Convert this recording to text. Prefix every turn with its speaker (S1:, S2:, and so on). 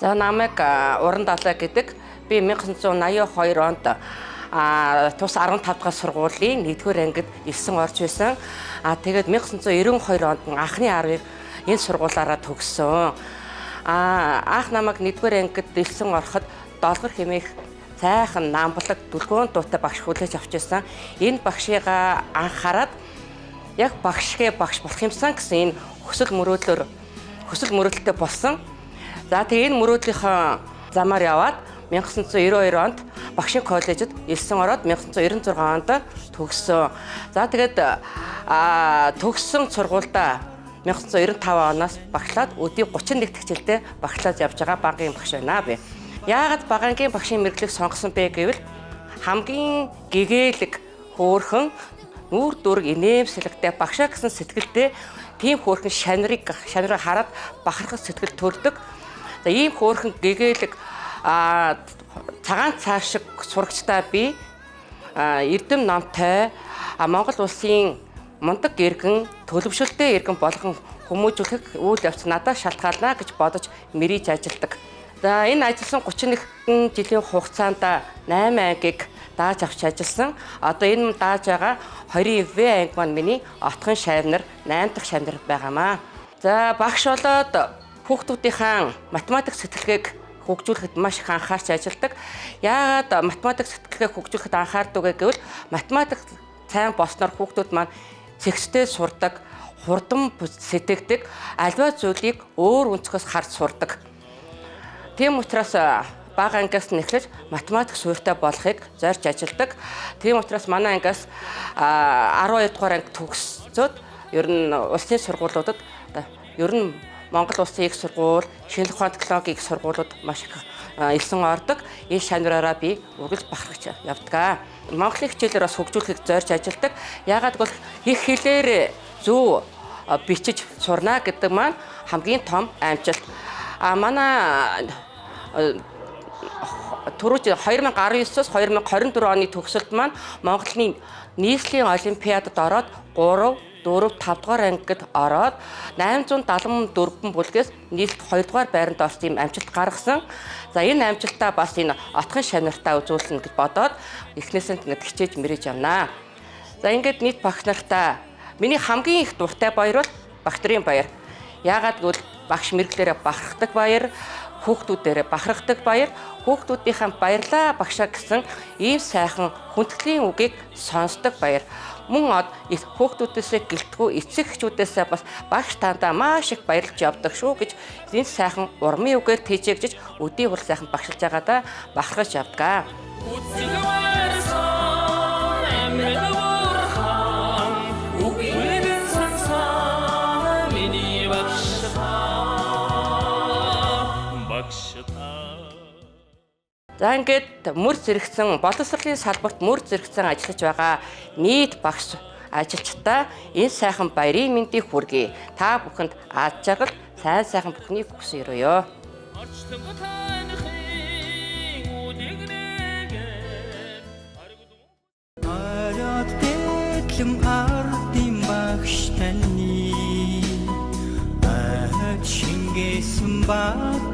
S1: За намайг Уран Далай гэдэг. Би 1982 онд тус 15 дахь сургуулийн 1-р ангид 9 орж байсан. Тэгээд 1992 онд анхны 10-ыг энэ сургуулаараа төгссөн. Анх намайг 1-р ангид 9 ороход долгор хэмээх сайхан намблаг дүлгөөн дуутай багш хүлээж авч байсан. Энэ багшийг анхаарад яг багшгээ багш болох юмсан гэсэн энэ хүсэл мөрөөдөлтэй болсон. За тэгээ энэ мөрөөдлийнхөө замаар яваад 1992 онд багшийн коллежид 9 ороод 1996 онд төгссөн. За тэгээд төгссөн сургуультай 1995 оноос багшлаад өдий 31 дахь жилдээ багшлаад явж байгаа багийн багш байна би. Яагаад багийн багшийн мэдлэг сонгосон бэ гэвэл хамгийн гэгээлэг хөөрхөн нүүр дүрэг инээмсэлэгтэй багшаа гэсэн сэтгэлдээ тийм хөөрхөн шанарыг хараад бахархах сэтгэл төрдөг. За ийм хөөрхөн гэгээлэг цагаан цааш шиг сурагчтай би эрдэм номтой Монгол улсын мундаг иргэн төлөвшөлтэй иргэн болгон хүмүүжүүлэх үйл явц надад шалтгаална гэж бодож мэрийж ажилдаг. За энэ ажилласан 31 жилийн хугацаанд 8 ангийг дааж авч ажилласан. Одоо энэ дааж байгаа 20 В анги маань миний отгон шавнар 8 дахь шавнар байгаамаа. За багш болоод хүүхдүүдийн математик сэтгэлгээг хөгжүүлэхэд маш их анхаарч ажилладаг. Яагаад математик сэтгэлгээг хөгжүүлэхэд анхаардаг вэ гэвэл математик сайн болсноор хүүхдүүд маань зэгцтэй сурдаг, хурдан сэтгэдэг, альва зүйлийг өөр өнцгөөс харж сурдаг. Тийм учраас бага ангиас нь эхлэж математик суурьтай болохыг зорж ажилладаг. Тийм учраас манай ангиас 12 дугаар анги төгсөөд ер нь улсын сургуулиудад ер нь Монгол улсын их сургууль, шинжлэх ухааны технологийн их сургуулиуд маш их элсэн ордог. Энэ шанараараа би үргэлж бахархаж явдаг. Монголын хичээлээр бас хөгжүүлэхийг зорж ажилладаг. Яагаад гэвэл их хэлээр зөв бичиж сурна гэдэг маань хамгийн том амжилт. Манай түрүүч 2019-с 2024 оны төгсөлд маань Монголын нийслэлийн олимпиадад ороод 3, 4, 5 дугаар ангид ороод 874 бүлгээс нийт 2 дугаар байранд орсон юм амжилт гаргасан. За энэ амжилтаа бас энэ отгон шанартаа үзүүлнэ гэж бодоод эхнээсээ ингэж хичээж мэрэж явнаа. За ингээд нийт багш нартаа миний хамгийн их дуртай баяр бол багш нарын баяр. Яагаад гэвэл багш мэргэлээрээ бахархдаг баяр, хүүхдүүдээрээ бахархдаг баяр, хүүхдүүдийнхээ баярлаа багшаа гэсэн ийм сайхан хүндэтгэлийн үгийг сонсдог баяр. Мөн хүүхдүүдээсээ гэлтгүү эцэг эхчүүдээсээ бас багш таандаа маш их баярлж явдаг шүү гэж энэ сайхан урмын үгээр тэжээгжиж өдий бүр сайхан багшилж байгаадаа бахархаж явдаг. За ингээд мөр зэрэгцэн боловсролын салбарт мөр зэрэгцэн ажиллаж байгаа нийт багш ажилчдаа энэ сайхан баярын мэндийг хүргэе. Та бүхэнд аз жаргал, сайн бүхнийг хүсье өрөөё.
S2: Шингээсэн баг